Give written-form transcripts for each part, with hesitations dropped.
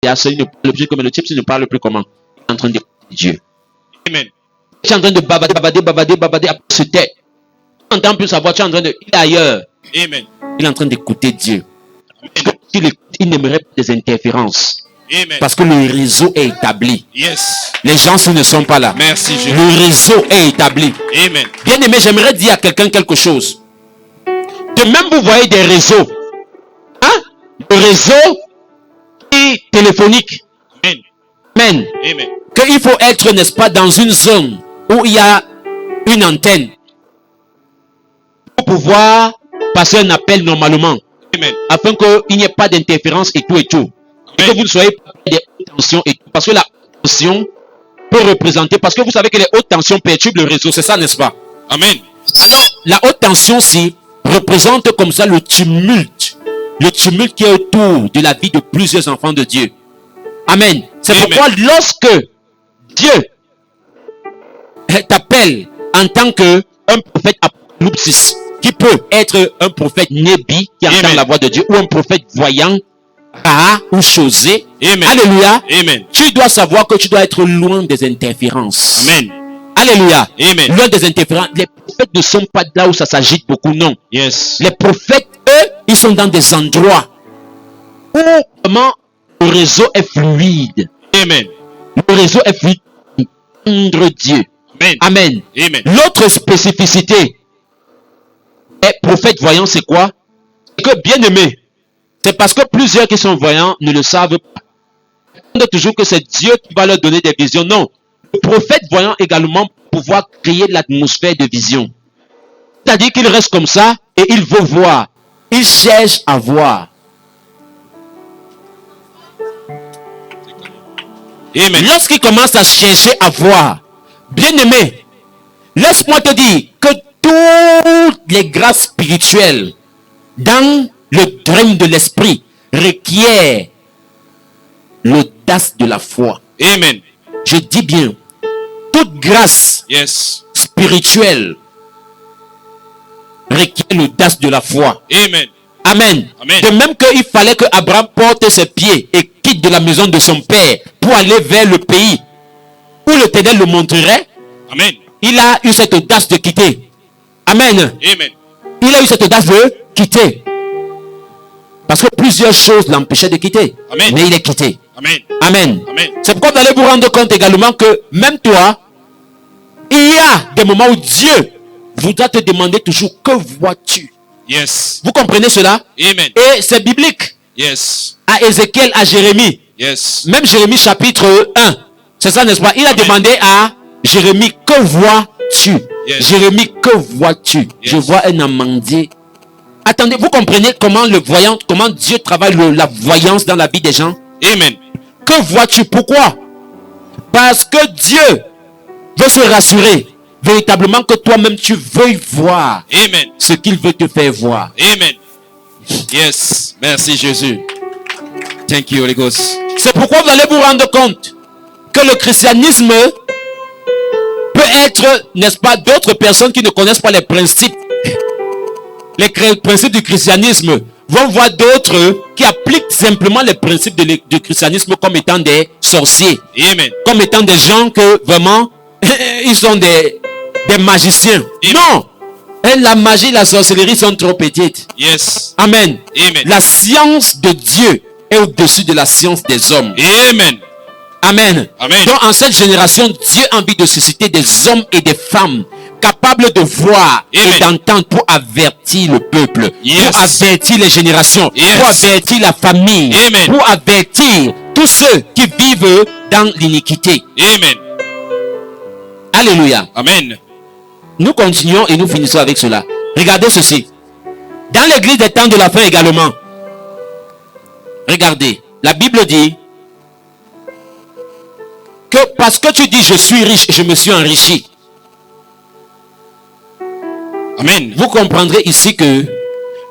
il ne parle plus comme le type, il ne parle plus comment. Il est en train d'écouter Dieu. Amen. Tu es en train de babader, après se tait. Tu n'entends plus sa voix, tu es en train de... Il est ailleurs. Amen. Il est en train d'écouter Dieu. Amen. Il n'aimerait pas des interférences. Amen. Parce que le réseau est établi. Yes. Les gens, s'ils ne sont pas là. Merci Jésus. Le réseau est établi. Amen. Bien aimé, j'aimerais dire à quelqu'un quelque chose. De même, vous voyez des réseaux. Hein? Le réseau téléphonique. Amen. Amen. Amen. Qu'il faut être, n'est-ce pas, dans une zone où il y a une antenne pour pouvoir passer un appel normalement. Amen. Afin qu'il n'y ait pas d'interférence et tout et tout. Et que vous ne soyez pas des hautes tensions et tout. Parce que la haute tension peut représenter, parce que vous savez que les hautes tensions perturbent le réseau, c'est ça, n'est-ce pas? Amen. Alors, la haute tension-ci représente comme ça le tumulte qui est autour de la vie de plusieurs enfants de Dieu. Amen. C'est pourquoi lorsque Dieu t'appelle en tant qu'un prophète apocalypsis, qui peut être un prophète Nébi qui entend la voix de Dieu, ou un prophète voyant, ou José. Amen. Alléluia. Amen. Tu dois savoir que tu dois être loin des interférences. Amen. Alléluia. Amen. Loin des interférences. Les prophètes ne sont pas là où ça s'agite beaucoup, non. Yes. Les prophètes, eux, ils sont dans des endroits où vraiment le réseau est fluide. Amen. Le réseau est fluide. Entendre Dieu. Amen. Amen. Amen. L'autre spécificité est prophète voyant, c'est quoi? C'est que, bien aimé, c'est parce que plusieurs qui sont voyants ne le savent pas. On dit toujours que c'est Dieu qui va leur donner des visions. Non. Le prophète voyant également pouvoir créer l'atmosphère de vision. C'est-à-dire qu'il reste comme ça et il veut voir. Il cherche à voir. Amen. Lorsqu'il commence à chercher à voir, bien aimé, laisse-moi te dire que toutes les grâces spirituelles dans le règne de l'esprit requièrent l'audace de la foi. Amen. Je dis bien, toute grâce Yes. spirituelle requiert l'audace de la foi. Amen. Amen. Amen. De même qu'il fallait que Abraham porte ses pieds et quitte de la maison de son père pour aller vers le pays où l'Éternel le montrerait, Amen. il a eu cette audace de quitter. Amen. Amen. Il a eu cette audace de quitter. Parce que plusieurs choses l'empêchaient de quitter. Amen. Mais il est quitté. Amen. Amen. Amen. C'est pourquoi vous allez vous rendre compte également que même toi, il y a des moments où Dieu voudra te demander toujours que vois-tu. Yes. Vous comprenez cela? Amen. Et c'est biblique. Yes. À Ézéchiel, à Jérémie. Yes. Même Jérémie chapitre 1. C'est ça, n'est-ce pas? Il a demandé à Jérémie, que vois-tu? Yes. Jérémie, que vois-tu? Yes. Je vois un amandier. Attendez, vous comprenez comment le voyant, comment Dieu travaille la voyance dans la vie des gens? Amen. Que vois-tu? Pourquoi? Parce que Dieu veut se rassurer véritablement que toi-même tu veuilles voir Amen. ce qu'il veut te faire voir. Amen. Yes. Merci Jésus. Thank you Holy Ghost. C'est pourquoi vous allez vous rendre compte que le christianisme peut être, n'est-ce pas, d'autres personnes qui ne connaissent pas les principes du christianisme vont voir d'autres qui appliquent simplement les principes du christianisme comme étant des sorciers, Amen. comme étant des gens que vraiment ils sont des magiciens. Amen. Non, et la magie, la sorcellerie sont trop petites. Yes. Amen. Amen. La science de Dieu est au-dessus de la science des hommes. Amen. Amen. Amen. Donc en cette génération, Dieu a envie de susciter des hommes et des femmes capables de voir Amen. et d'entendre pour avertir le peuple, Yes. pour avertir les générations, Yes. pour avertir la famille, Amen. pour avertir tous ceux qui vivent dans l'iniquité. Amen. Alléluia. Amen. Nous continuons et nous finissons avec cela. Regardez ceci. Dans l'église des temps de la fin également. Regardez. La Bible dit que parce que tu dis je suis riche, je me suis enrichi. Amen. Vous comprendrez ici que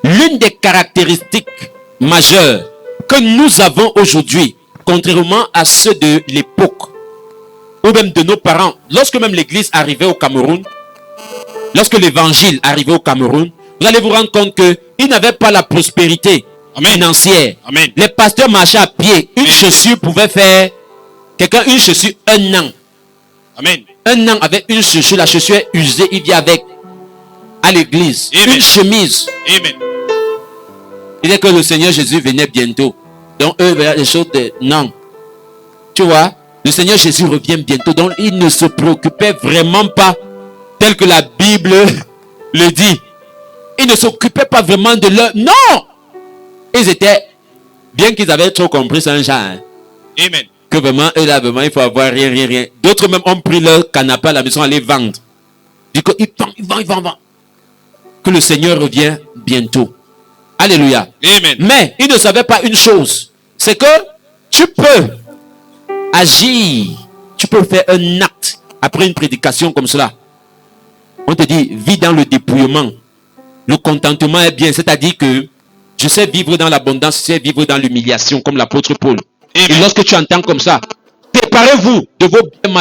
l'une des caractéristiques majeures que nous avons aujourd'hui, contrairement à ceux de l'époque, ou même de nos parents, lorsque même l'église arrivait au Cameroun, lorsque l'évangile arrivait au Cameroun, vous allez vous rendre compte qu'ils n'avaient pas la prospérité Amen. financière. Amen. Les pasteurs marchaient à pied. Une Amen. chaussure pouvait faire une chaussure 1 an. Amen. 1 an avec une chaussure, la chaussure est usée, il vient avec à l'église. Amen. Une chemise. Amen. Il disait que le Seigneur Jésus venait bientôt. Donc eux, les choses non. Tu vois, le Seigneur Jésus revient bientôt. Donc ils ne se préoccupaient vraiment pas tel que la Bible le dit. Ils ne s'occupaient pas vraiment de leur... Non! Ils étaient... Bien qu'ils avaient trop compris ce genre. Hein, Amen. que vraiment, eux là, vraiment, il faut avoir rien. D'autres même ont pris leur canapé à la maison à les vendre. Du coup, ils vendent. Que le Seigneur revient bientôt. Alléluia. Amen. Mais ils ne savaient pas une chose. C'est que tu peux agir. Tu peux faire un acte après une prédication comme cela. On te dit, vis dans le dépouillement. Le contentement est bien. C'est-à-dire que je sais vivre dans l'abondance, je sais vivre dans l'humiliation, comme l'apôtre Paul. Amen. Et lorsque tu entends comme ça, préparez-vous de vos biens